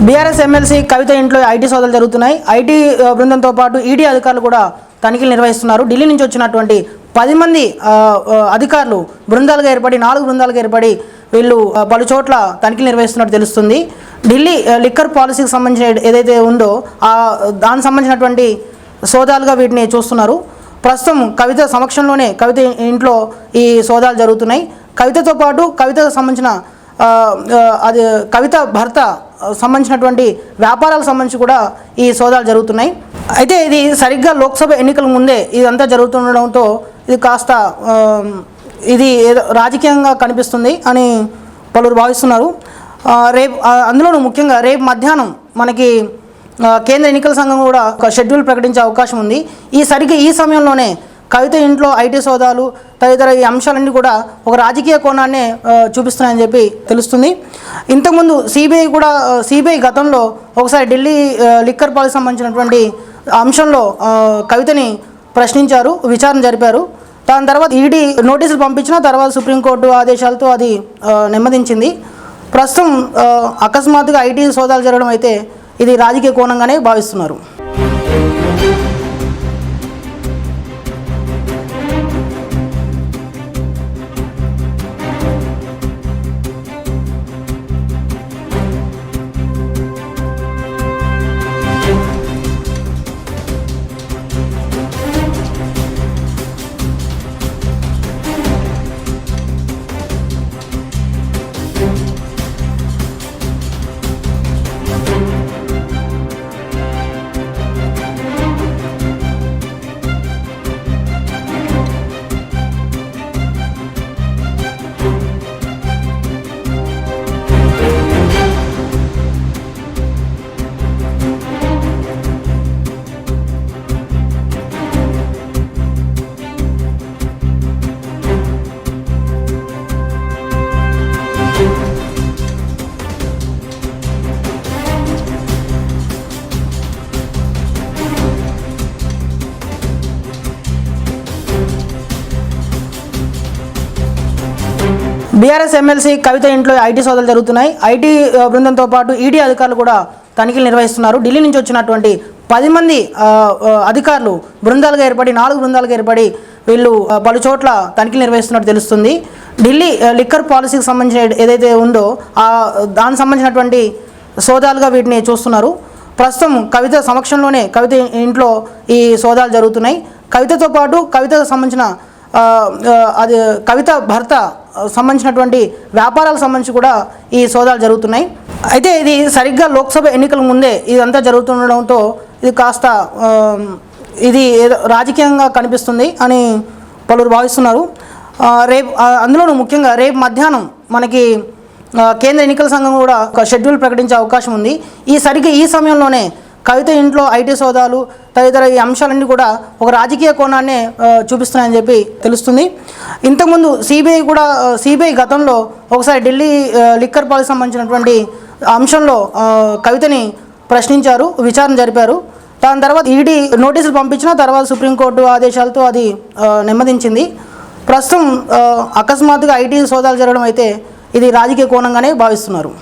BRS MLC కవిత ఇంట్లో IT సోదాలు జరుగుతున్నాయి. ఐటీ బృందంతో పాటు ఈడీ అధికారులు కూడా తనిఖీలు నిర్వహిస్తున్నారు. ఢిల్లీ నుంచి వచ్చినటువంటి 10 మంది అధికారులు బృందాలుగా ఏర్పడి 4 బృందాలుగా ఏర్పడి వీళ్ళు పలు చోట్ల తనిఖీలు నిర్వహిస్తున్నట్టు తెలుస్తుంది. ఢిల్లీ లిక్కర్ పాలసీకి సంబంధించిన ఏదైతే ఉందో దానికి సంబంధించినటువంటి సోదాలుగా వీటిని చూస్తున్నారు. ప్రస్తుతం కవిత సమక్షంలోనే కవిత ఇంట్లో ఈ సోదాలు జరుగుతున్నాయి. కవితతో పాటు కవితకు సంబంధించిన అది కవిత భర్త సంబంధించినటువంటి వ్యాపారాలకు సంబంధించి కూడా ఈ సోదాలు జరుగుతున్నాయి. అయితే ఇది సరిగ్గా లోక్సభ ఎన్నికల ముందే ఇదంతా జరుగుతుండడంతో ఇది కాస్త ఇది రాజకీయంగా కనిపిస్తుంది అని పలువురు భావిస్తున్నారు. రేపు అందులోనూ ముఖ్యంగా రేపు మధ్యాహ్నం మనకి కేంద్ర ఎన్నికల సంఘం కూడా ఒక షెడ్యూల్ ప్రకటించే అవకాశం ఉంది. సరిగ్గా ఈ సమయంలోనే కవిత ఇంట్లో ఐటీ సోదాలు తదితర ఈ అంశాలన్నీ కూడా ఒక రాజకీయ కోణాన్నే చూపిస్తున్నాయని చెప్పి తెలుస్తుంది. ఇంతకుముందు సిబిఐ గతంలో ఒకసారి ఢిల్లీ లిక్కర్ పాలసీ సంబంధించినటువంటి అంశంలో కవితని ప్రశ్నించారు, విచారణ జరిపారు. దాని తర్వాత ఈడీ నోటీసులు పంపించిన తర్వాత సుప్రీంకోర్టు ఆదేశాలతో అది నెమ్మదించింది. ప్రస్తుతం అకస్మాత్తుగా ఐటీ సోదాలు జరగడం అయితే ఇది రాజకీయ కోణంగానే భావిస్తున్నారు. బీఆర్ఎస్ ఎమ్మెల్సీ కవిత ఇంట్లో ఐటీ సోదాలు జరుగుతున్నాయి. ఐటీ బృందంతో పాటు ఈడీ అధికారులు కూడా తనిఖీలు నిర్వహిస్తున్నారు. ఢిల్లీ నుంచి వచ్చినటువంటి 10 మంది అధికారులు బృందాలుగా ఏర్పడి 4 బృందాలుగా ఏర్పడి వీళ్ళు పలు చోట్ల తనిఖీలు నిర్వహిస్తున్నట్టు తెలుస్తుంది. ఢిల్లీ లిక్కర్ పాలసీకి సంబంధించిన ఏదైతే ఉందో దానికి సంబంధించినటువంటి సోదాలుగా వీటిని చూస్తున్నారు. ప్రస్తుతం కవిత సమక్షంలోనే కవిత ఇంట్లో ఈ సోదాలు జరుగుతున్నాయి. కవితతో పాటు కవితకు సంబంధించిన అది కవిత భర్త సంబంధించినటువంటి వ్యాపారాలకు సంబంధించి కూడా ఈ సోదాలు జరుగుతున్నాయి. అయితే ఇది సరిగ్గా లోక్సభ ఎన్నికల ముందే ఇదంతా జరుగుతుండడంతో ఇది కాస్త ఇది రాజకీయంగా కనిపిస్తుంది అని పలువురు భావిస్తున్నారు. అందులోనూ ముఖ్యంగా రేపు మధ్యాహ్నం మనకి కేంద్ర ఎన్నికల సంఘం కూడా ఒక షెడ్యూల్ ప్రకటించే అవకాశం ఉంది. సరిగ్గా ఈ సమయంలోనే కవిత ఇంట్లో ఐటీ సోదాలు తదితర ఈ అంశాలన్నీ కూడా ఒక రాజకీయ కోణాన్నే చూపిస్తున్నాయని చెప్పి తెలుస్తుంది. ఇంతకుముందు సిబిఐ గతంలో ఒకసారి ఢిల్లీ లిక్కర్ పాలసీ సంబంధించినటువంటి అంశంలో కవితని ప్రశ్నించారు, విచారణ జరిపారు. దాని తర్వాత ఈడీ నోటీసులు పంపించిన తర్వాత సుప్రీంకోర్టు ఆదేశాలతో అది నెమ్మదించింది. ప్రస్తుతం అకస్మాత్తుగా ఐటీ సోదాలు జరగడం అయితే ఇది రాజకీయ కోణంగానే భావిస్తున్నారు.